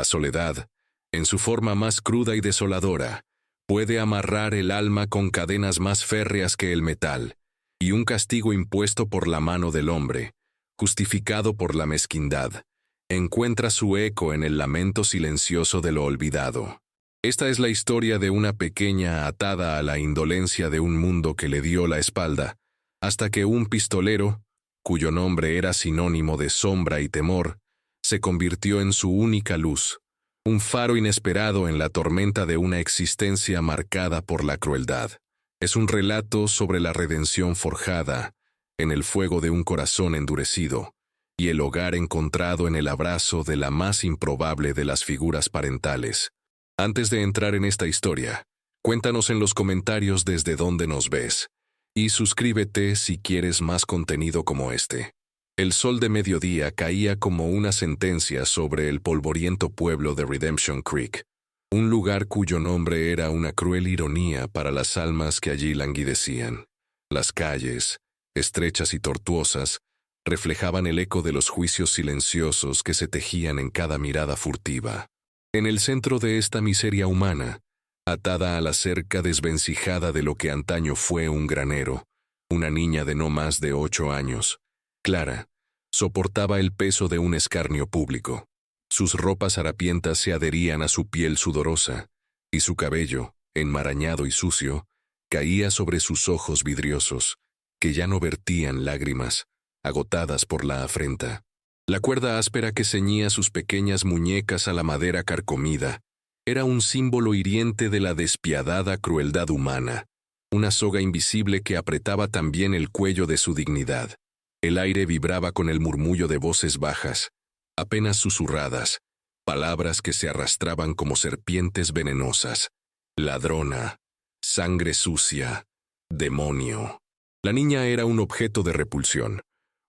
soledad, en su forma más cruda y desoladora, puede amarrar el alma con cadenas más férreas que el metal, y un castigo impuesto por la mano del hombre, justificado por la mezquindad, encuentra su eco en el lamento silencioso de lo olvidado. Esta es la historia de una pequeña atada a la indolencia de un mundo que le dio la espalda, hasta que un pistolero, cuyo nombre era sinónimo de sombra y temor, se convirtió en su única luz, un faro inesperado en la tormenta de una existencia marcada por la crueldad. Es un relato sobre la redención forjada en el fuego de un corazón endurecido y el hogar encontrado en el abrazo de la más improbable de las figuras parentales. Antes de entrar en esta historia, cuéntanos en los comentarios desde dónde nos ves y suscríbete si quieres más contenido como este. El sol de mediodía caía como una sentencia sobre el polvoriento pueblo de Redemption Creek, un lugar cuyo nombre era una cruel ironía para las almas que allí languidecían. Las calles, estrechas y tortuosas, reflejaban el eco de los juicios silenciosos que se tejían en cada mirada furtiva. En el centro de esta miseria humana, atada a la cerca desvencijada de lo que antaño fue un granero, una niña de no más de 8 años, Clara, soportaba el peso de un escarnio público. Sus ropas harapientas se adherían a su piel sudorosa, y su cabello, enmarañado y sucio, caía sobre sus ojos vidriosos, que ya no vertían lágrimas, agotadas por la afrenta. La cuerda áspera que ceñía sus pequeñas muñecas a la madera carcomida era un símbolo hiriente de la despiadada crueldad humana, una soga invisible que apretaba también el cuello de su dignidad. El aire vibraba con el murmullo de voces bajas, apenas susurradas, palabras que se arrastraban como serpientes venenosas. Ladrona, sangre sucia, demonio. La niña era un objeto de repulsión,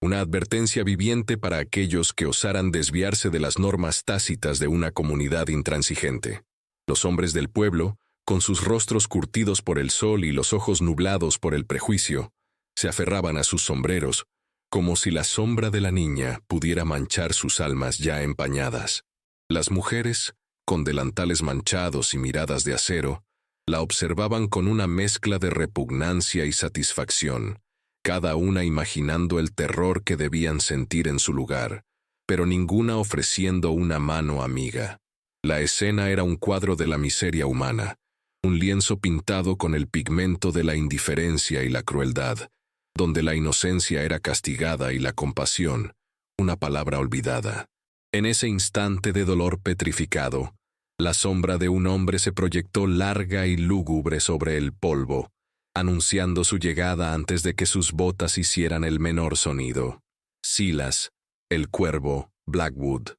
una advertencia viviente para aquellos que osaran desviarse de las normas tácitas de una comunidad intransigente. Los hombres del pueblo, con sus rostros curtidos por el sol y los ojos nublados por el prejuicio, se aferraban a sus sombreros, como si la sombra de la niña pudiera manchar sus almas ya empañadas. Las mujeres, con delantales manchados y miradas de acero, la observaban con una mezcla de repugnancia y satisfacción, cada una imaginando el terror que debían sentir en su lugar, pero ninguna ofreciendo una mano amiga. La escena era un cuadro de la miseria humana, un lienzo pintado con el pigmento de la indiferencia y la crueldad, donde la inocencia era castigada y la compasión, una palabra olvidada. En ese instante de dolor petrificado, la sombra de un hombre se proyectó larga y lúgubre sobre el polvo, anunciando su llegada antes de que sus botas hicieran el menor sonido. Silas, el cuervo, Blackwood.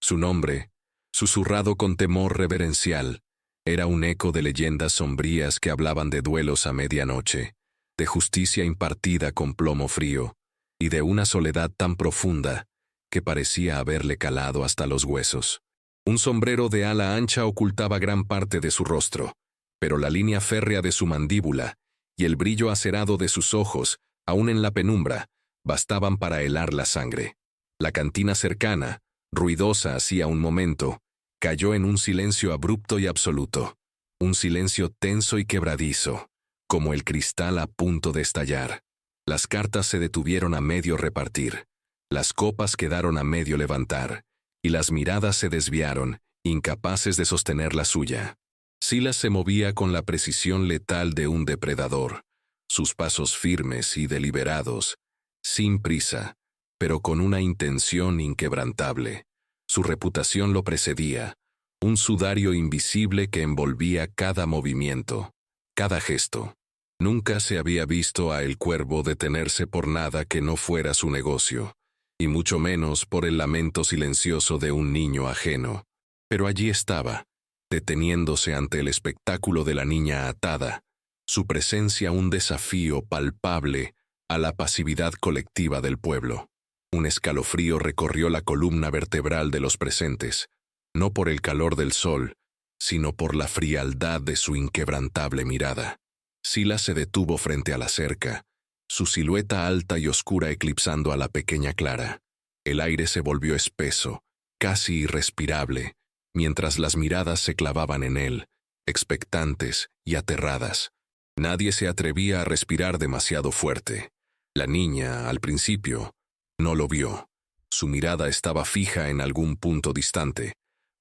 Su nombre, susurrado con temor reverencial, era un eco de leyendas sombrías que hablaban de duelos a medianoche, de justicia impartida con plomo frío, y de una soledad tan profunda que parecía haberle calado hasta los huesos. Un sombrero de ala ancha ocultaba gran parte de su rostro, pero la línea férrea de su mandíbula y el brillo acerado de sus ojos, aún en la penumbra, bastaban para helar la sangre. La cantina cercana, ruidosa hacía un momento, cayó en un silencio abrupto y absoluto, un silencio tenso y quebradizo, como el cristal a punto de estallar. Las cartas se detuvieron a medio repartir, las copas quedaron a medio levantar, y las miradas se desviaron, incapaces de sostener la suya. Silas se movía con la precisión letal de un depredador, sus pasos firmes y deliberados, sin prisa, pero con una intención inquebrantable. Su reputación lo precedía, un sudario invisible que envolvía cada movimiento, cada gesto. Nunca se había visto a el cuervo detenerse por nada que no fuera su negocio, y mucho menos por el lamento silencioso de un niño ajeno. Pero allí estaba, deteniéndose ante el espectáculo de la niña atada, su presencia un desafío palpable a la pasividad colectiva del pueblo. Un escalofrío recorrió la columna vertebral de los presentes, no por el calor del sol, sino por la frialdad de su inquebrantable mirada. Silas se detuvo frente a la cerca, su silueta alta y oscura eclipsando a la pequeña Clara. El aire se volvió espeso, casi irrespirable, mientras las miradas se clavaban en él, expectantes y aterradas. Nadie se atrevía a respirar demasiado fuerte. La niña, al principio, no lo vio. Su mirada estaba fija en algún punto distante,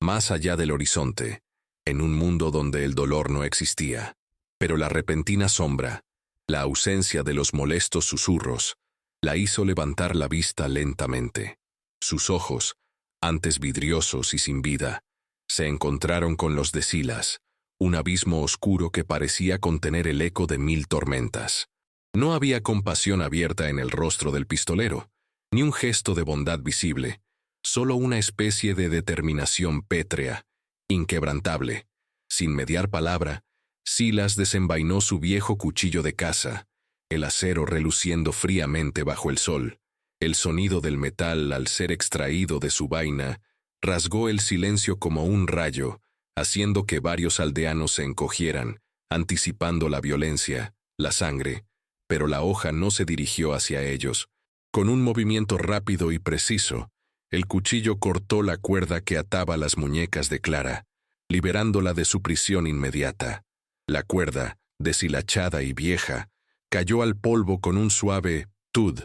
más allá del horizonte, en un mundo donde el dolor no existía. Pero la repentina sombra, la ausencia de los molestos susurros, la hizo levantar la vista lentamente. Sus ojos, antes vidriosos y sin vida, se encontraron con los de Silas, un abismo oscuro que parecía contener el eco de 1000 tormentas. No había compasión abierta en el rostro del pistolero, ni un gesto de bondad visible, solo una especie de determinación pétrea, inquebrantable. Sin mediar palabra, Silas desenvainó su viejo cuchillo de caza, el acero reluciendo fríamente bajo el sol. El sonido del metal al ser extraído de su vaina rasgó el silencio como un rayo, haciendo que varios aldeanos se encogieran, anticipando la violencia, la sangre, pero la hoja no se dirigió hacia ellos. Con un movimiento rápido y preciso, el cuchillo cortó la cuerda que ataba las muñecas de Clara, liberándola de su prisión inmediata. La cuerda, deshilachada y vieja, cayó al polvo con un suave tud,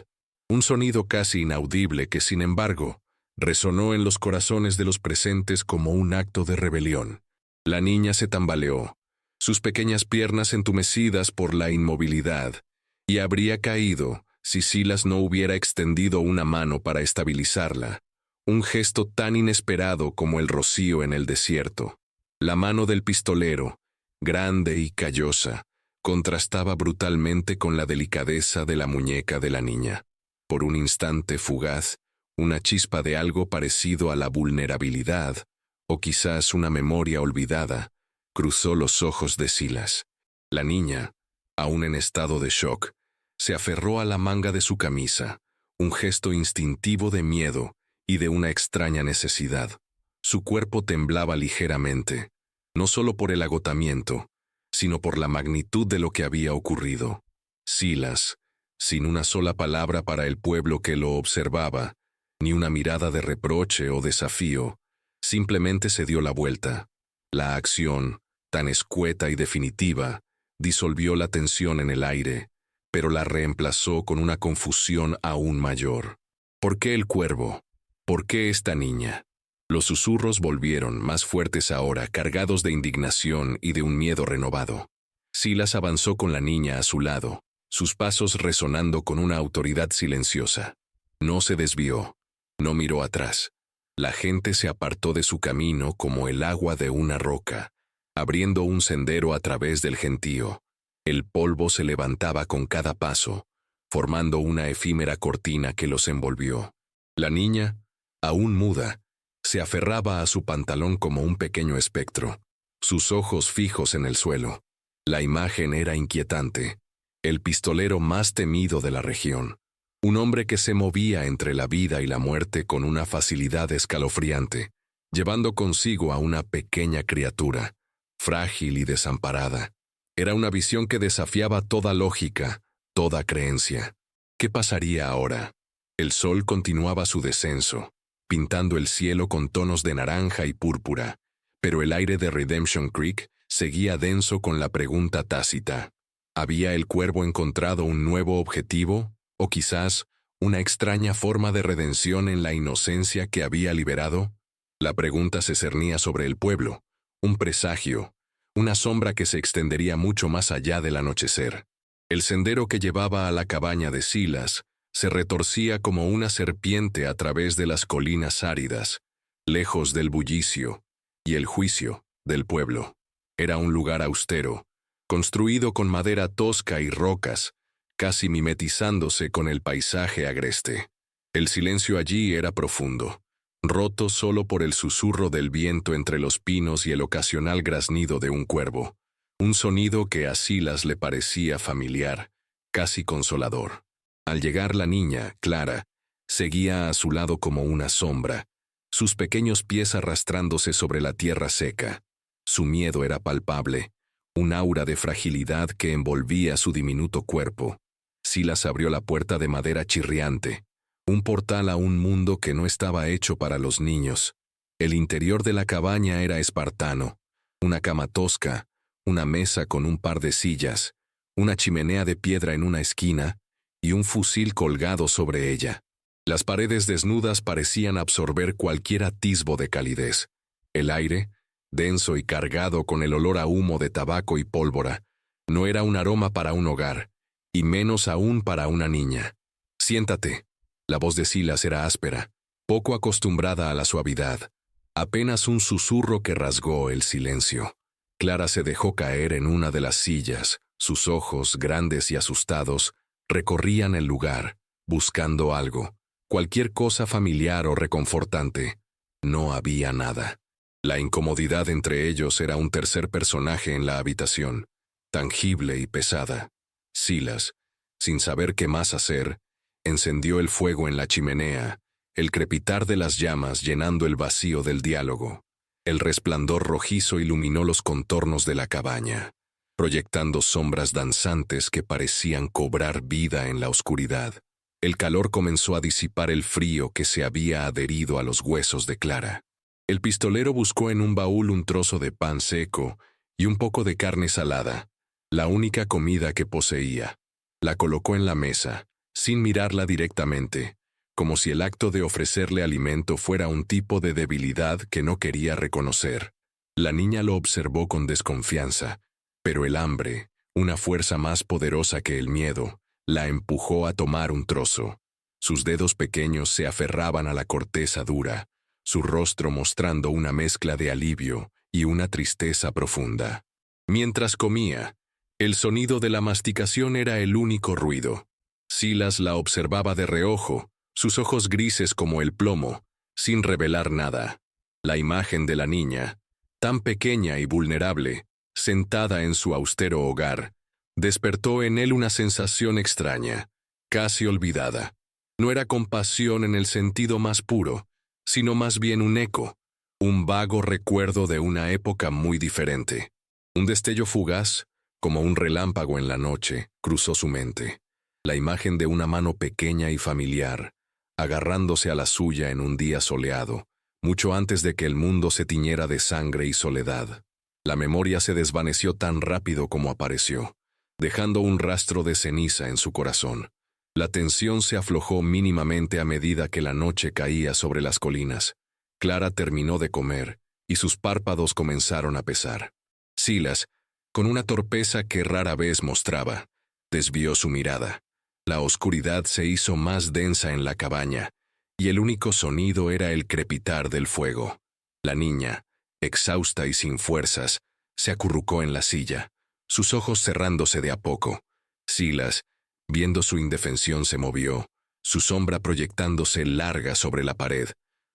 un sonido casi inaudible que, sin embargo, resonó en los corazones de los presentes como un acto de rebelión. La niña se tambaleó, sus pequeñas piernas entumecidas por la inmovilidad, y habría caído si Silas no hubiera extendido una mano para estabilizarla, un gesto tan inesperado como el rocío en el desierto. La mano del pistolero, grande y callosa, contrastaba brutalmente con la delicadeza de la muñeca de la niña. Por un instante fugaz, una chispa de algo parecido a la vulnerabilidad, o quizás una memoria olvidada, cruzó los ojos de Silas. La niña, aún en estado de shock, se aferró a la manga de su camisa, un gesto instintivo de miedo y de una extraña necesidad. Su cuerpo temblaba ligeramente, no solo por el agotamiento, sino por la magnitud de lo que había ocurrido. Silas, sin una sola palabra para el pueblo que lo observaba, ni una mirada de reproche o desafío, simplemente se dio la vuelta. La acción, tan escueta y definitiva, disolvió la tensión en el aire, pero la reemplazó con una confusión aún mayor. ¿Por qué el cuervo? ¿Por qué esta niña? Los susurros volvieron, más fuertes ahora, cargados de indignación y de un miedo renovado. Silas avanzó con la niña a su lado, sus pasos resonando con una autoridad silenciosa. No se desvió, no miró atrás. La gente se apartó de su camino como el agua de una roca, abriendo un sendero a través del gentío. El polvo se levantaba con cada paso, formando una efímera cortina que los envolvió. La niña, aún muda, se aferraba a su pantalón como un pequeño espectro, sus ojos fijos en el suelo. La imagen era inquietante. El pistolero más temido de la región, un hombre que se movía entre la vida y la muerte con una facilidad escalofriante, llevando consigo a una pequeña criatura, frágil y desamparada. Era una visión que desafiaba toda lógica, toda creencia. ¿Qué pasaría ahora? El sol continuaba su descenso, pintando el cielo con tonos de naranja y púrpura, pero el aire de Redemption Creek seguía denso con la pregunta tácita. ¿Había el cuervo encontrado un nuevo objetivo, o quizás una extraña forma de redención en la inocencia que había liberado? La pregunta se cernía sobre el pueblo, un presagio, una sombra que se extendería mucho más allá del anochecer. El sendero que llevaba a la cabaña de Silas se retorcía como una serpiente a través de las colinas áridas, lejos del bullicio y el juicio del pueblo. Era un lugar austero, construido con madera tosca y rocas, casi mimetizándose con el paisaje agreste. El silencio allí era profundo, roto solo por el susurro del viento entre los pinos y el ocasional graznido de un cuervo, un sonido que a Silas le parecía familiar, casi consolador. Al llegar la niña, Clara, seguía a su lado como una sombra, sus pequeños pies arrastrándose sobre la tierra seca. Su miedo era palpable, un aura de fragilidad que envolvía su diminuto cuerpo. Silas abrió la puerta de madera chirriante, un portal a un mundo que no estaba hecho para los niños. El interior de la cabaña era espartano, una cama tosca, una mesa con un par de sillas, una chimenea de piedra en una esquina y un fusil colgado sobre ella. Las paredes desnudas parecían absorber cualquier atisbo de calidez. El aire, denso y cargado con el olor a humo de tabaco y pólvora, no era un aroma para un hogar, y menos aún para una niña. «Siéntate». La voz de Silas era áspera, poco acostumbrada a la suavidad. Apenas un susurro que rasgó el silencio. Clara se dejó caer en una de las sillas. Sus ojos, grandes y asustados, recorrían el lugar, buscando algo, cualquier cosa familiar o reconfortante. No había nada. La incomodidad entre ellos era un tercer personaje en la habitación, tangible y pesada. Silas, sin saber qué más hacer, encendió el fuego en la chimenea, el crepitar de las llamas llenando el vacío del diálogo. El resplandor rojizo iluminó los contornos de la cabaña, proyectando sombras danzantes que parecían cobrar vida en la oscuridad. El calor comenzó a disipar el frío que se había adherido a los huesos de Clara. El pistolero buscó en un baúl un trozo de pan seco y un poco de carne salada, la única comida que poseía. La colocó en la mesa, sin mirarla directamente, como si el acto de ofrecerle alimento fuera un tipo de debilidad que no quería reconocer. La niña lo observó con desconfianza, pero el hambre, una fuerza más poderosa que el miedo, la empujó a tomar un trozo. Sus dedos pequeños se aferraban a la corteza dura, su rostro mostrando una mezcla de alivio y una tristeza profunda. Mientras comía, el sonido de la masticación era el único ruido. Silas la observaba de reojo, sus ojos grises como el plomo, sin revelar nada. La imagen de la niña, tan pequeña y vulnerable, sentada en su austero hogar, despertó en él una sensación extraña, casi olvidada. No era compasión en el sentido más puro, sino más bien un eco, un vago recuerdo de una época muy diferente. Un destello fugaz, como un relámpago en la noche, cruzó su mente. La imagen de una mano pequeña y familiar, agarrándose a la suya en un día soleado, mucho antes de que el mundo se tiñera de sangre y soledad. La memoria se desvaneció tan rápido como apareció, dejando un rastro de ceniza en su corazón. La tensión se aflojó mínimamente a medida que la noche caía sobre las colinas. Clara terminó de comer, y sus párpados comenzaron a pesar. Silas, con una torpeza que rara vez mostraba, desvió su mirada. La oscuridad se hizo más densa en la cabaña, y el único sonido era el crepitar del fuego. La niña, exhausta y sin fuerzas, se acurrucó en la silla, sus ojos cerrándose de a poco. Silas, viendo su indefensión, se movió, su sombra proyectándose larga sobre la pared.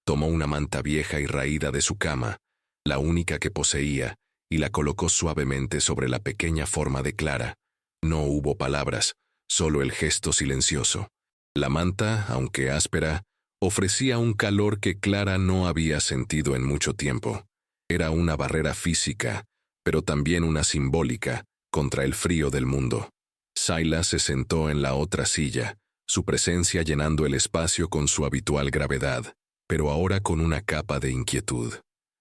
Tomó una manta vieja y raída de su cama, la única que poseía, y la colocó suavemente sobre la pequeña forma de Clara. No hubo palabras, solo el gesto silencioso. La manta, aunque áspera, ofrecía un calor que Clara no había sentido en mucho tiempo. Era una barrera física, pero también una simbólica, contra el frío del mundo. Silas se sentó en la otra silla, su presencia llenando el espacio con su habitual gravedad, pero ahora con una capa de inquietud.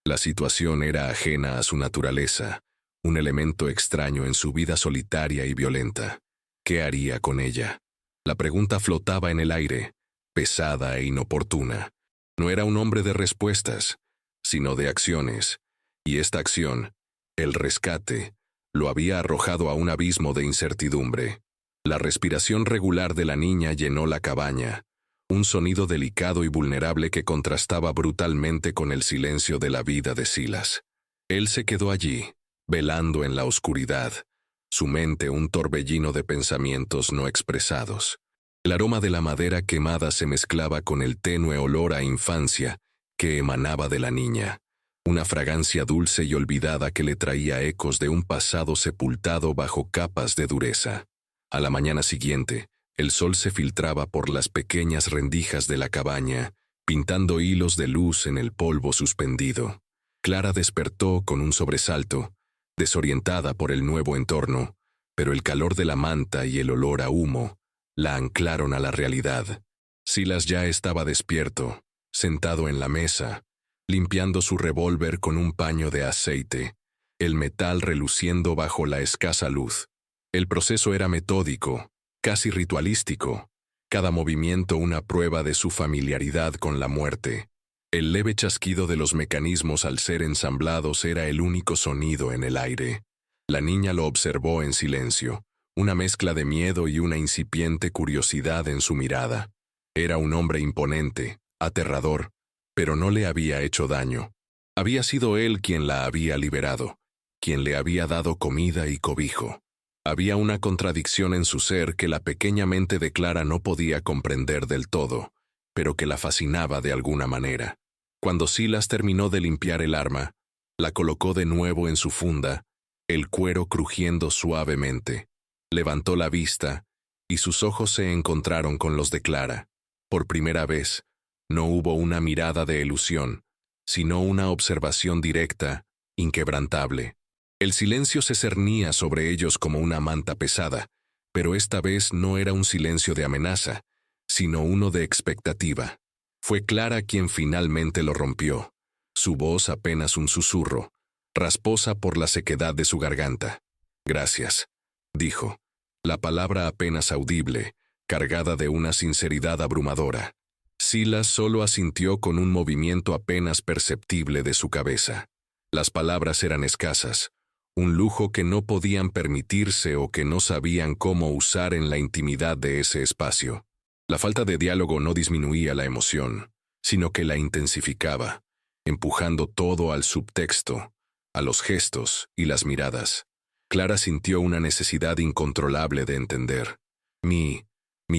La situación era ajena a su naturaleza, un elemento extraño en su vida solitaria y violenta. ¿Qué haría con ella? La pregunta flotaba en el aire, pesada e inoportuna. No era un hombre de respuestas, sino de acciones, y esta acción, el rescate, lo había arrojado a un abismo de incertidumbre. La respiración regular de la niña llenó la cabaña, un sonido delicado y vulnerable que contrastaba brutalmente con el silencio de la vida de Silas. Él se quedó allí, velando en la oscuridad, su mente un torbellino de pensamientos no expresados. El aroma de la madera quemada se mezclaba con el tenue olor a infancia que emanaba de la niña, una fragancia dulce y olvidada que le traía ecos de un pasado sepultado bajo capas de dureza. A la mañana siguiente, el sol se filtraba por las pequeñas rendijas de la cabaña, pintando hilos de luz en el polvo suspendido. Clara despertó con un sobresalto, desorientada por el nuevo entorno, pero el calor de la manta y el olor a humo la anclaron a la realidad. Silas ya estaba despierto, sentado en la mesa, limpiando su revólver con un paño de aceite, el metal reluciendo bajo la escasa luz. El proceso era metódico, casi ritualístico, cada movimiento una prueba de su familiaridad con la muerte. El leve chasquido de los mecanismos al ser ensamblados era el único sonido en el aire. La niña lo observó en silencio, una mezcla de miedo y una incipiente curiosidad en su mirada. Era un hombre imponente, aterrador, pero no le había hecho daño. Había sido él quien la había liberado, quien le había dado comida y cobijo. Había una contradicción en su ser que la pequeña mente de Clara no podía comprender del todo, pero que la fascinaba de alguna manera. Cuando Silas terminó de limpiar el arma, la colocó de nuevo en su funda, el cuero crujiendo suavemente. Levantó la vista, y sus ojos se encontraron con los de Clara. Por primera vez, no hubo una mirada de elusión, sino una observación directa, inquebrantable. El silencio se cernía sobre ellos como una manta pesada, pero esta vez no era un silencio de amenaza, sino uno de expectativa. Fue Clara quien finalmente lo rompió, su voz apenas un susurro, rasposa por la sequedad de su garganta. «Gracias», dijo, la palabra apenas audible, cargada de una sinceridad abrumadora. Silas solo asintió con un movimiento apenas perceptible de su cabeza. Las palabras eran escasas, un lujo que no podían permitirse o que no sabían cómo usar en la intimidad de ese espacio. La falta de diálogo no disminuía la emoción, sino que la intensificaba, empujando todo al subtexto, a los gestos y las miradas. Clara sintió una necesidad incontrolable de entender. Mi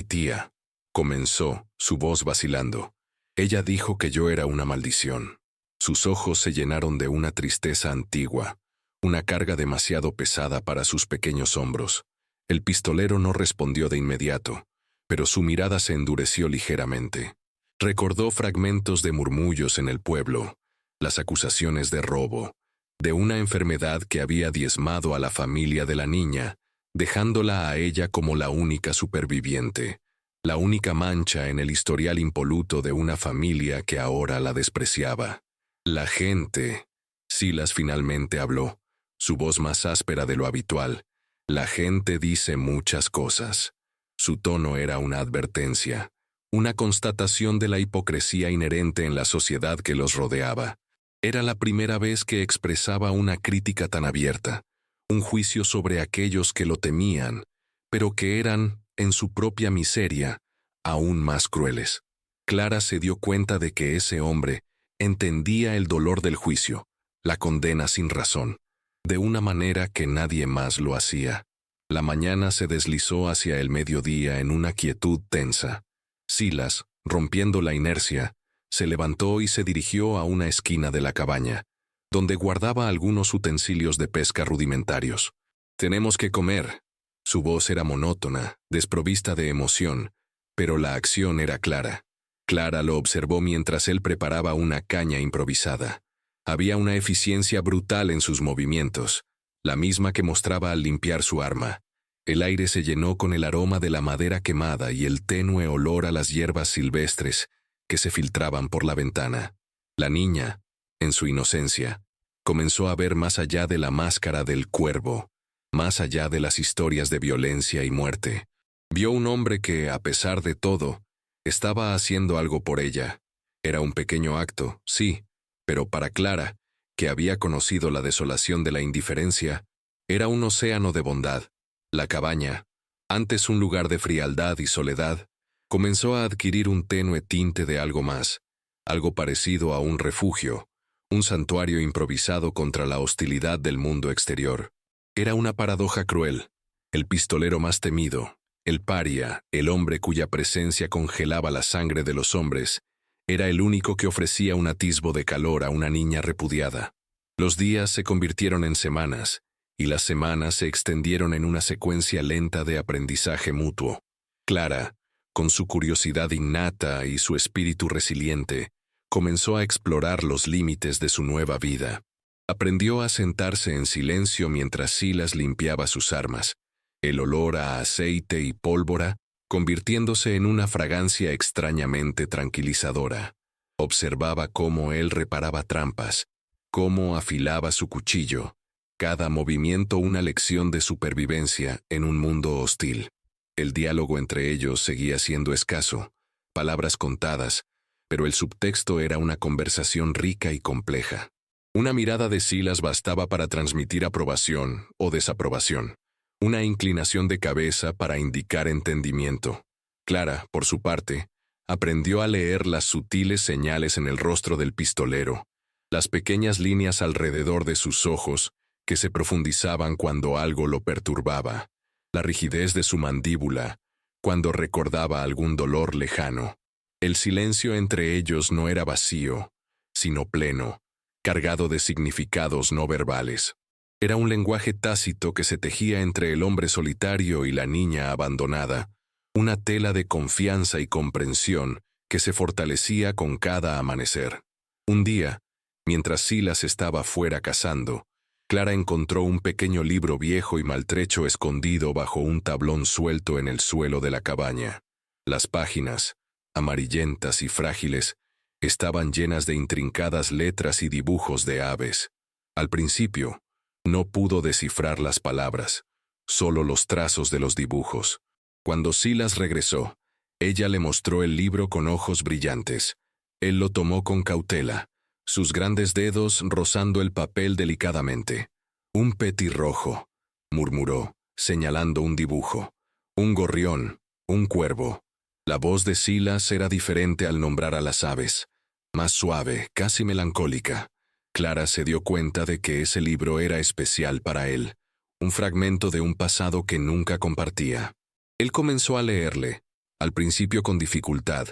tía, comenzó, su voz vacilando. Ella dijo que yo era una maldición. Sus ojos se llenaron de una tristeza antigua, una carga demasiado pesada para sus pequeños hombros. El pistolero no respondió de inmediato, pero su mirada se endureció ligeramente. Recordó fragmentos de murmullos en el pueblo, las acusaciones de robo, de una enfermedad que había diezmado a la familia de la niña, dejándola a ella como la única superviviente, la única mancha en el historial impoluto de una familia que ahora la despreciaba. La gente, Silas finalmente habló, su voz más áspera de lo habitual. La gente dice muchas cosas. Su tono era una advertencia, una constatación de la hipocresía inherente en la sociedad que los rodeaba. Era la primera vez que expresaba una crítica tan abierta, un juicio sobre aquellos que lo temían, pero que eran, en su propia miseria, aún más crueles. Clara se dio cuenta de que ese hombre entendía el dolor del juicio, la condena sin razón, de una manera que nadie más lo hacía. La mañana se deslizó hacia el mediodía en una quietud tensa. Silas, rompiendo la inercia, se levantó y se dirigió a una esquina de la cabaña, donde guardaba algunos utensilios de pesca rudimentarios. «Tenemos que comer». Su voz era monótona, desprovista de emoción, pero la acción era clara. Clara lo observó mientras él preparaba una caña improvisada. Había una eficiencia brutal en sus movimientos, la misma que mostraba al limpiar su arma. El aire se llenó con el aroma de la madera quemada y el tenue olor a las hierbas silvestres que se filtraban por la ventana. La niña, en su inocencia, comenzó a ver más allá de la máscara del cuervo, más allá de las historias de violencia y muerte. Vio un hombre que, a pesar de todo, estaba haciendo algo por ella. Era un pequeño acto, sí, pero para Clara, que había conocido la desolación de la indiferencia, era un océano de bondad. La cabaña, antes un lugar de frialdad y soledad, comenzó a adquirir un tenue tinte de algo más, algo parecido a un refugio, un santuario improvisado contra la hostilidad del mundo exterior. Era una paradoja cruel. El pistolero más temido, el paria, el hombre cuya presencia congelaba la sangre de los hombres, era el único que ofrecía un atisbo de calor a una niña repudiada. Los días se convirtieron en semanas, y las semanas se extendieron en una secuencia lenta de aprendizaje mutuo. Clara, con su curiosidad innata y su espíritu resiliente, comenzó a explorar los límites de su nueva vida. Aprendió a sentarse en silencio mientras Silas limpiaba sus armas, el olor a aceite y pólvora convirtiéndose en una fragancia extrañamente tranquilizadora. Observaba cómo él reparaba trampas, cómo afilaba su cuchillo, cada movimiento una lección de supervivencia en un mundo hostil. El diálogo entre ellos seguía siendo escaso, palabras contadas, pero el subtexto era una conversación rica y compleja. Una mirada de Silas bastaba para transmitir aprobación o desaprobación, una inclinación de cabeza para indicar entendimiento. Clara, por su parte, aprendió a leer las sutiles señales en el rostro del pistolero, las pequeñas líneas alrededor de sus ojos que se profundizaban cuando algo lo perturbaba, la rigidez de su mandíbula cuando recordaba algún dolor lejano. El silencio entre ellos no era vacío, sino pleno, cargado de significados no verbales. Era un lenguaje tácito que se tejía entre el hombre solitario y la niña abandonada, una tela de confianza y comprensión que se fortalecía con cada amanecer. Un día, mientras Silas estaba fuera cazando, Clara encontró un pequeño libro viejo y maltrecho escondido bajo un tablón suelto en el suelo de la cabaña. Las páginas, amarillentas y frágiles, estaban llenas de intrincadas letras y dibujos de aves. Al principio, no pudo descifrar las palabras, solo los trazos de los dibujos. Cuando Silas regresó, ella le mostró el libro con ojos brillantes. Él lo tomó con cautela, sus grandes dedos rozando el papel delicadamente. «Un petirrojo», murmuró, señalando un dibujo. «Un gorrión, un cuervo». La voz de Silas era diferente al nombrar a las aves, más suave, casi melancólica. Clara se dio cuenta de que ese libro era especial para él, un fragmento de un pasado que nunca compartía. Él comenzó a leerle, al principio con dificultad,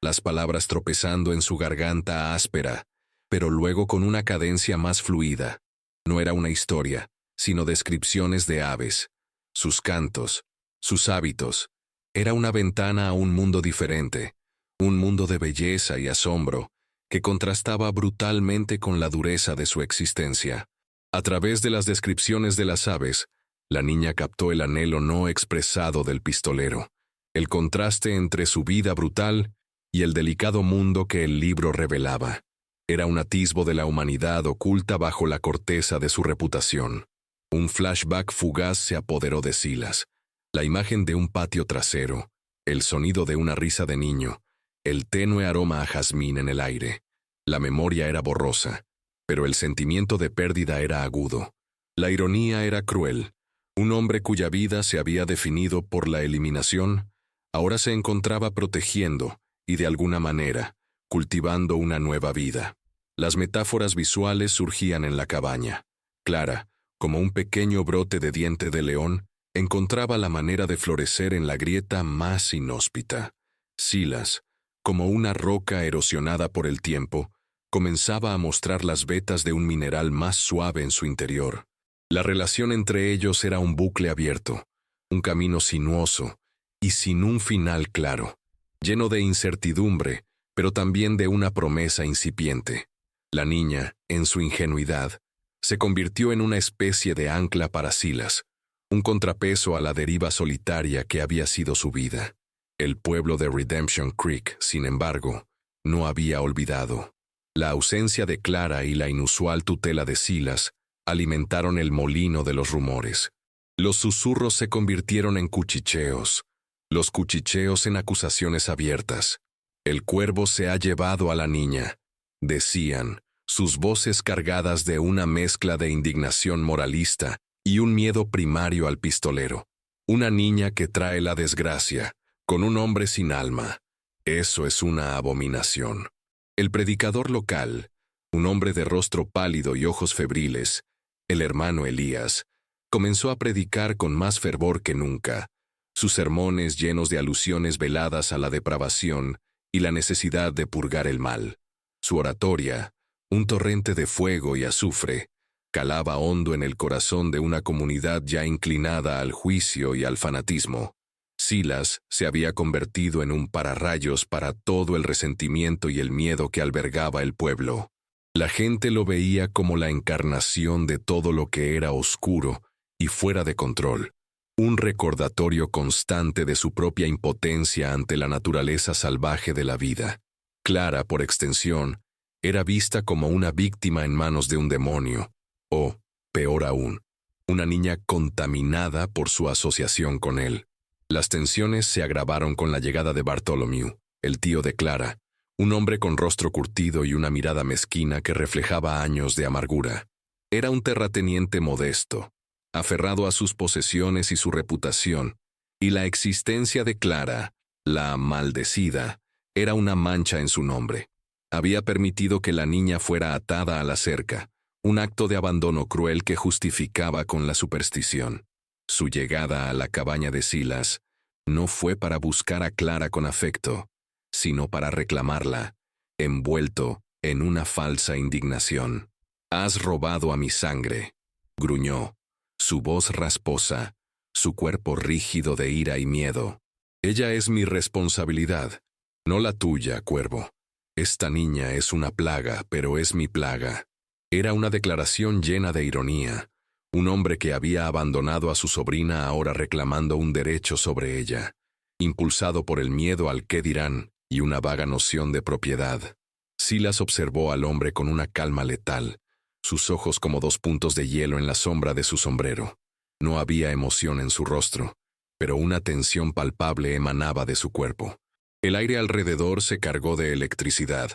las palabras tropezando en su garganta áspera, pero luego con una cadencia más fluida. No era una historia, sino descripciones de aves, sus cantos, sus hábitos. Era una ventana a un mundo diferente, un mundo de belleza y asombro, que contrastaba brutalmente con la dureza de su existencia. A través de las descripciones de las aves, la niña captó el anhelo no expresado del pistolero, el contraste entre su vida brutal y el delicado mundo que el libro revelaba. Era un atisbo de la humanidad oculta bajo la corteza de su reputación. Un flashback fugaz se apoderó de Silas. La imagen de un patio trasero, el sonido de una risa de niño, el tenue aroma a jazmín en el aire. La memoria era borrosa, pero el sentimiento de pérdida era agudo. La ironía era cruel. Un hombre cuya vida se había definido por la eliminación, ahora se encontraba protegiendo y de alguna manera, cultivando una nueva vida. Las metáforas visuales surgían en la cabaña. Clara, como un pequeño brote de diente de león, encontraba la manera de florecer en la grieta más inhóspita. Silas, como una roca erosionada por el tiempo, comenzaba a mostrar las vetas de un mineral más suave en su interior. La relación entre ellos era un bucle abierto, un camino sinuoso y sin un final claro, lleno de incertidumbre, pero también de una promesa incipiente. La niña, en su ingenuidad, se convirtió en una especie de ancla para Silas, un contrapeso a la deriva solitaria que había sido su vida. El pueblo de Redemption Creek, sin embargo, no había olvidado. La ausencia de Clara y la inusual tutela de Silas alimentaron el molino de los rumores. Los susurros se convirtieron en cuchicheos, los cuchicheos en acusaciones abiertas. «El cuervo se ha llevado a la niña», decían, sus voces cargadas de una mezcla de indignación moralista y un miedo primario al pistolero. «Una niña que trae la desgracia, con un hombre sin alma. Eso es una abominación». El predicador local, un hombre de rostro pálido y ojos febriles, el hermano Elías, comenzó a predicar con más fervor que nunca, sus sermones llenos de alusiones veladas a la depravación y la necesidad de purgar el mal. Su oratoria, un torrente de fuego y azufre, calaba hondo en el corazón de una comunidad ya inclinada al juicio y al fanatismo. Silas se había convertido en un pararrayos para todo el resentimiento y el miedo que albergaba el pueblo. La gente lo veía como la encarnación de todo lo que era oscuro y fuera de control, un recordatorio constante de su propia impotencia ante la naturaleza salvaje de la vida. Clara, por extensión, era vista como una víctima en manos de un demonio, o, peor aún, una niña contaminada por su asociación con él. Las tensiones se agravaron con la llegada de Bartholomew, el tío de Clara, un hombre con rostro curtido y una mirada mezquina que reflejaba años de amargura. Era un terrateniente modesto, aferrado a sus posesiones y su reputación, y la existencia de Clara, la maldecida, era una mancha en su nombre. Había permitido que la niña fuera atada a la cerca, un acto de abandono cruel que justificaba con la superstición. Su llegada a la cabaña de Silas no fue para buscar a Clara con afecto, sino para reclamarla, envuelto en una falsa indignación. «Has robado a mi sangre», gruñó, su voz rasposa, su cuerpo rígido de ira y miedo. «Ella es mi responsabilidad, no la tuya, cuervo. Esta niña es una plaga, pero es mi plaga». Era una declaración llena de ironía. Un hombre que había abandonado a su sobrina ahora reclamando un derecho sobre ella, impulsado por el miedo al qué dirán y una vaga noción de propiedad. Silas observó al hombre con una calma letal, sus ojos como dos puntos de hielo en la sombra de su sombrero. No había emoción en su rostro, pero una tensión palpable emanaba de su cuerpo. El aire alrededor se cargó de electricidad,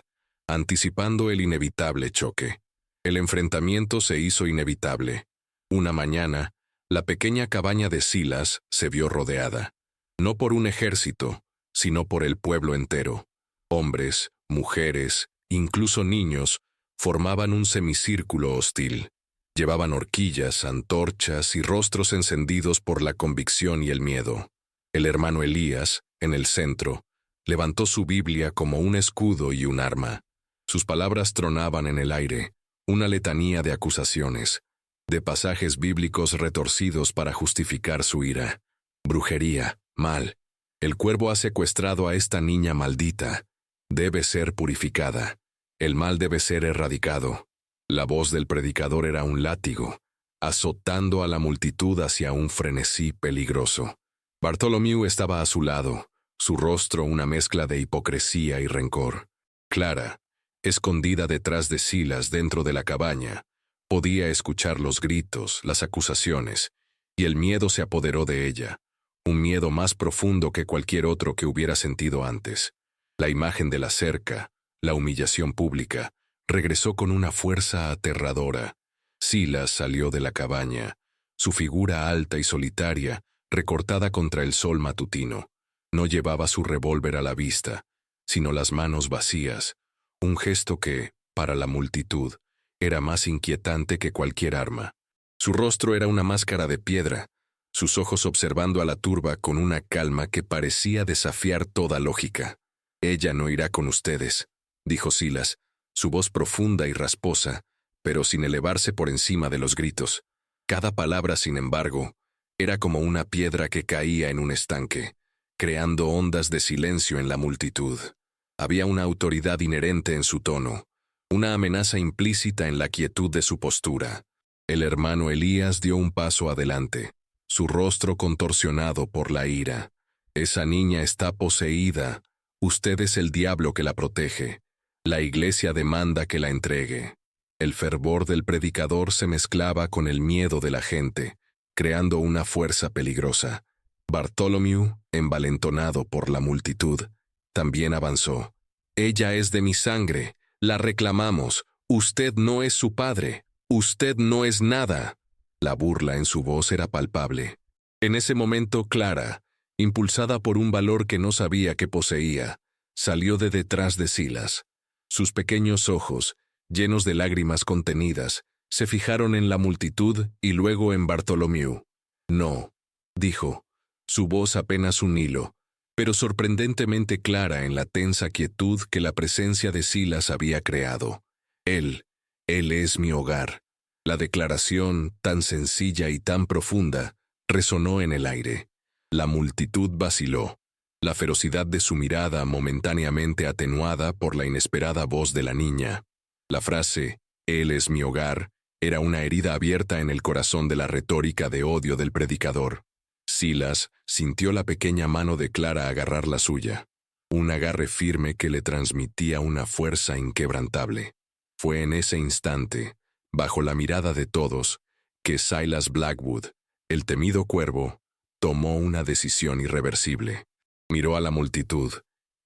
anticipando el inevitable choque. El enfrentamiento se hizo inevitable. Una mañana, la pequeña cabaña de Silas se vio rodeada, no por un ejército, sino por el pueblo entero. Hombres, mujeres, incluso niños, formaban un semicírculo hostil. Llevaban horquillas, antorchas y rostros encendidos por la convicción y el miedo. El hermano Elías, en el centro, levantó su Biblia como un escudo y un arma. Sus palabras tronaban en el aire, una letanía de acusaciones, de pasajes bíblicos retorcidos para justificar su ira. Brujería, mal. El cuervo ha secuestrado a esta niña maldita. Debe ser purificada. El mal debe ser erradicado. La voz del predicador era un látigo, azotando a la multitud hacia un frenesí peligroso. Bartholomew estaba a su lado, su rostro una mezcla de hipocresía y rencor. Clara, escondida detrás de Silas dentro de la cabaña, podía escuchar los gritos, las acusaciones, y el miedo se apoderó de ella, un miedo más profundo que cualquier otro que hubiera sentido antes. La imagen de la cerca, la humillación pública, regresó con una fuerza aterradora. Silas salió de la cabaña, su figura alta y solitaria, recortada contra el sol matutino. No llevaba su revólver a la vista, sino las manos vacías, un gesto que, para la multitud, era más inquietante que cualquier arma. Su rostro era una máscara de piedra, sus ojos observando a la turba con una calma que parecía desafiar toda lógica. «Ella no irá con ustedes», dijo Silas, su voz profunda y rasposa, pero sin elevarse por encima de los gritos. Cada palabra, sin embargo, era como una piedra que caía en un estanque, creando ondas de silencio en la multitud. Había una autoridad inherente en su tono, una amenaza implícita en la quietud de su postura. El hermano Elías dio un paso adelante, su rostro contorsionado por la ira. «Esa niña está poseída. Usted es el diablo que la protege. La iglesia demanda que la entregue». El fervor del predicador se mezclaba con el miedo de la gente, creando una fuerza peligrosa. Bartholomew, envalentonado por la multitud, también avanzó. «Ella es de mi sangre. La reclamamos. Usted no es su padre. Usted no es nada». La burla en su voz era palpable. En ese momento, Clara, impulsada por un valor que no sabía que poseía, salió de detrás de Silas. Sus pequeños ojos, llenos de lágrimas contenidas, se fijaron en la multitud y luego en Bartholomew. «No», dijo, su voz apenas un hilo, pero sorprendentemente clara en la tensa quietud que la presencia de Silas había creado. Él es mi hogar». La declaración, tan sencilla y tan profunda, resonó en el aire. La multitud vaciló, la ferocidad de su mirada momentáneamente atenuada por la inesperada voz de la niña. La frase, «Él es mi hogar», era una herida abierta en el corazón de la retórica de odio del predicador. Silas sintió la pequeña mano de Clara agarrar la suya. un agarre firme que le transmitía una fuerza inquebrantable. Fue en ese instante, bajo la mirada de todos, que Silas Blackwood, el temido cuervo, tomó una decisión irreversible. Miró a la multitud,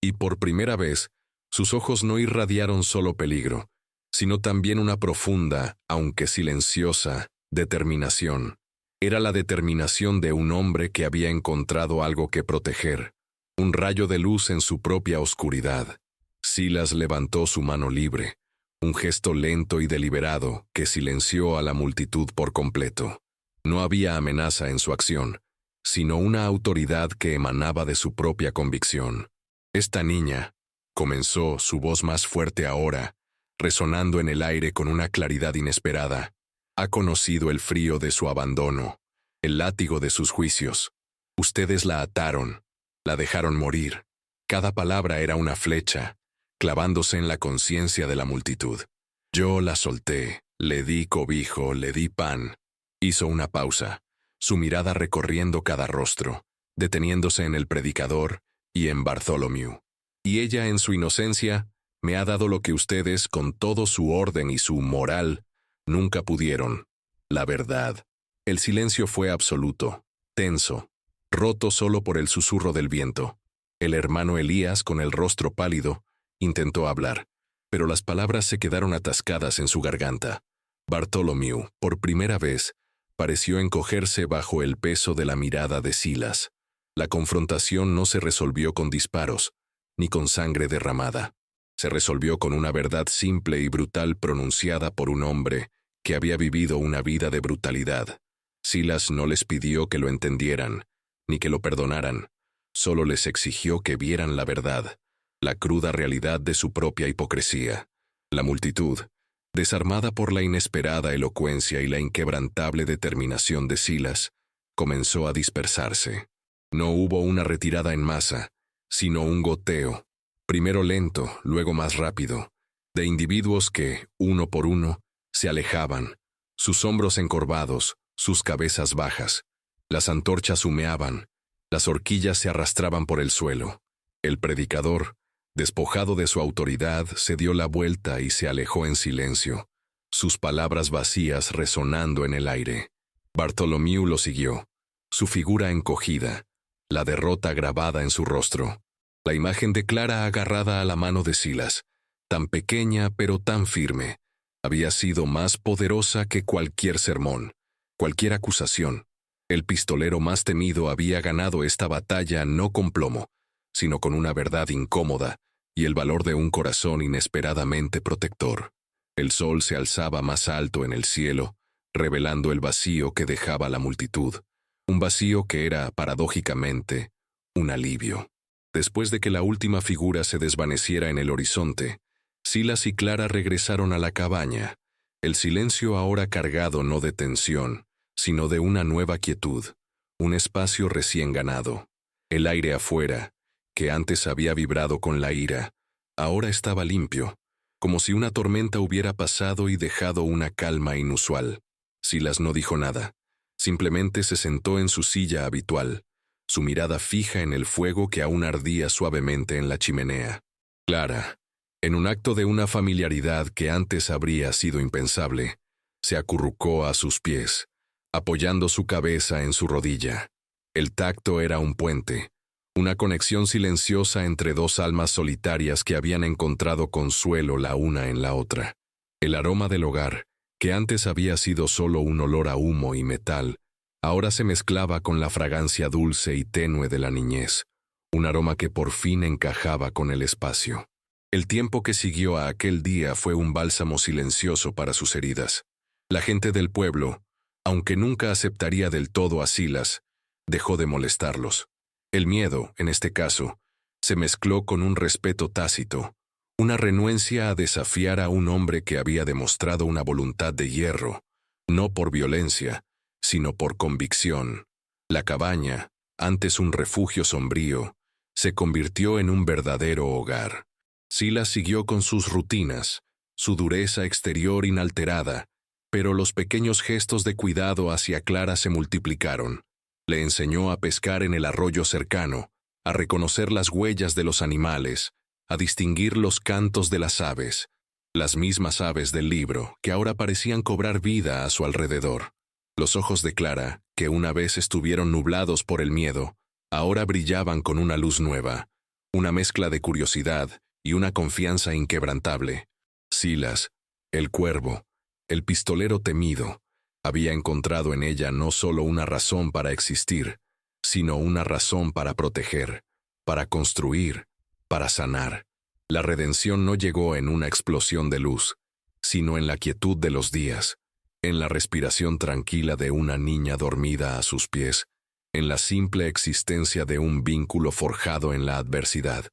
y por primera vez, sus ojos no irradiaron solo peligro, sino también una profunda, aunque silenciosa, determinación. Era la determinación de un hombre que había encontrado algo que proteger, un rayo de luz en su propia oscuridad. Silas levantó su mano libre, un gesto lento y deliberado que silenció a la multitud por completo. No había amenaza en su acción, sino una autoridad que emanaba de su propia convicción. Esta niña, comenzó su voz más fuerte ahora, resonando en el aire con una claridad inesperada, ha conocido el frío de su abandono, el látigo de sus juicios. Ustedes la ataron, la dejaron morir. Cada palabra era una flecha, clavándose en la conciencia de la multitud. Yo la solté, le di cobijo, le di pan. Hizo una pausa, su mirada recorriendo cada rostro, deteniéndose en el predicador y en Bartholomew. Y ella, en su inocencia, me ha dado lo que ustedes, con todo su orden y su moral, nunca pudieron: la verdad. El silencio fue absoluto, tenso, roto solo por el susurro del viento. El hermano Elías, con el rostro pálido, intentó hablar, pero las palabras se quedaron atascadas en su garganta. Bartholomew, por primera vez, pareció encogerse bajo el peso de la mirada de Silas. La confrontación no se resolvió con disparos, ni con sangre derramada. Se resolvió con una verdad simple y brutal pronunciada por un hombre que había vivido una vida de brutalidad. Silas no les pidió que lo entendieran, ni que lo perdonaran. Solo les exigió que vieran la verdad, la cruda realidad de su propia hipocresía. La multitud, desarmada por la inesperada elocuencia y la inquebrantable determinación de Silas, comenzó a dispersarse. No hubo una retirada en masa, sino un goteo, primero lento, luego más rápido, de individuos que, uno por uno, se alejaban, sus hombros encorvados, sus cabezas bajas. Las antorchas humeaban, las horquillas se arrastraban por el suelo. El predicador, despojado de su autoridad, se dio la vuelta y se alejó en silencio, sus palabras vacías resonando en el aire. Bartholomew lo siguió, su figura encogida, la derrota grabada en su rostro. La imagen de Clara agarrada a la mano de Silas, tan pequeña pero tan firme, había sido más poderosa que cualquier sermón, cualquier acusación. El pistolero más temido había ganado esta batalla no con plomo, sino con una verdad incómoda y el valor de un corazón inesperadamente protector. El sol se alzaba más alto en el cielo, revelando el vacío que dejaba la multitud, un vacío que era, paradójicamente, un alivio. Después de que la última figura se desvaneciera en el horizonte, Silas y Clara regresaron a la cabaña, el silencio ahora cargado no de tensión, sino de una nueva quietud, un espacio recién ganado. El aire afuera, que antes había vibrado con la ira, ahora estaba limpio, como si una tormenta hubiera pasado y dejado una calma inusual. Silas no dijo nada, simplemente se sentó en su silla habitual, su mirada fija en el fuego que aún ardía suavemente en la chimenea. Clara, en un acto de una familiaridad que antes habría sido impensable, se acurrucó a sus pies, apoyando su cabeza en su rodilla. El tacto era un puente, una conexión silenciosa entre dos almas solitarias que habían encontrado consuelo la una en la otra. El aroma del hogar, que antes había sido solo un olor a humo y metal, ahora se mezclaba con la fragancia dulce y tenue de la niñez, un aroma que por fin encajaba con el espacio. El tiempo que siguió a aquel día fue un bálsamo silencioso para sus heridas. La gente del pueblo, aunque nunca aceptaría del todo a Silas, dejó de molestarlos. El miedo, en este caso, se mezcló con un respeto tácito, una renuencia a desafiar a un hombre que había demostrado una voluntad de hierro, no por violencia, sino por convicción. La cabaña, antes un refugio sombrío, se convirtió en un verdadero hogar. Silas siguió con sus rutinas, su dureza exterior inalterada, pero los pequeños gestos de cuidado hacia Clara se multiplicaron. Le enseñó a pescar en el arroyo cercano, a reconocer las huellas de los animales, a distinguir los cantos de las aves, las mismas aves del libro que ahora parecían cobrar vida a su alrededor. Los ojos de Clara, que una vez estuvieron nublados por el miedo, ahora brillaban con una luz nueva, una mezcla de curiosidad y una confianza inquebrantable. Silas, el cuervo, el pistolero temido, había encontrado en ella no solo una razón para existir, sino una razón para proteger, para construir, para sanar. La redención no llegó en una explosión de luz, sino en la quietud de los días, en la respiración tranquila de una niña dormida a sus pies, en la simple existencia de un vínculo forjado en la adversidad.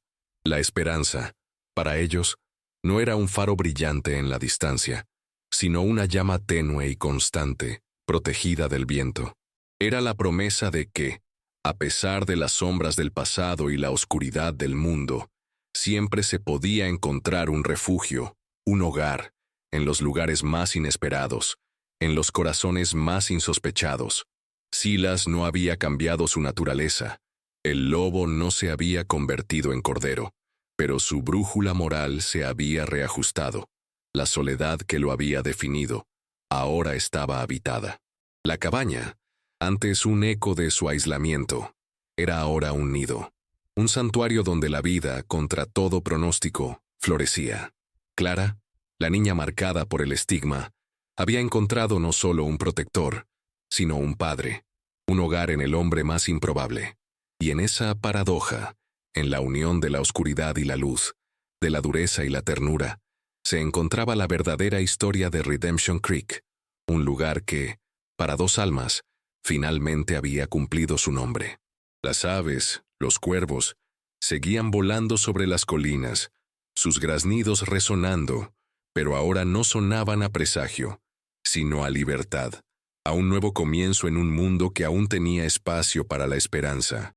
La esperanza, para ellos, no era un faro brillante en la distancia, sino una llama tenue y constante, protegida del viento. Era la promesa de que, a pesar de las sombras del pasado y la oscuridad del mundo, siempre se podía encontrar un refugio, un hogar, en los lugares más inesperados, en los corazones más insospechados. Silas no había cambiado su naturaleza. El lobo no se había convertido en cordero, pero su brújula moral se había reajustado. La soledad que lo había definido, ahora estaba habitada. La cabaña, antes un eco de su aislamiento, era ahora un nido, un santuario donde la vida, contra todo pronóstico, florecía. Clara, la niña marcada por el estigma, había encontrado no solo un protector, sino un padre, un hogar en el hombre más improbable. Y en esa paradoja, en la unión de la oscuridad y la luz, de la dureza y la ternura, se encontraba la verdadera historia de Redemption Creek, un lugar que, para dos almas, finalmente había cumplido su nombre. Las aves, los cuervos, seguían volando sobre las colinas, sus graznidos resonando, pero ahora no sonaban a presagio, sino a libertad, a un nuevo comienzo en un mundo que aún tenía espacio para la esperanza.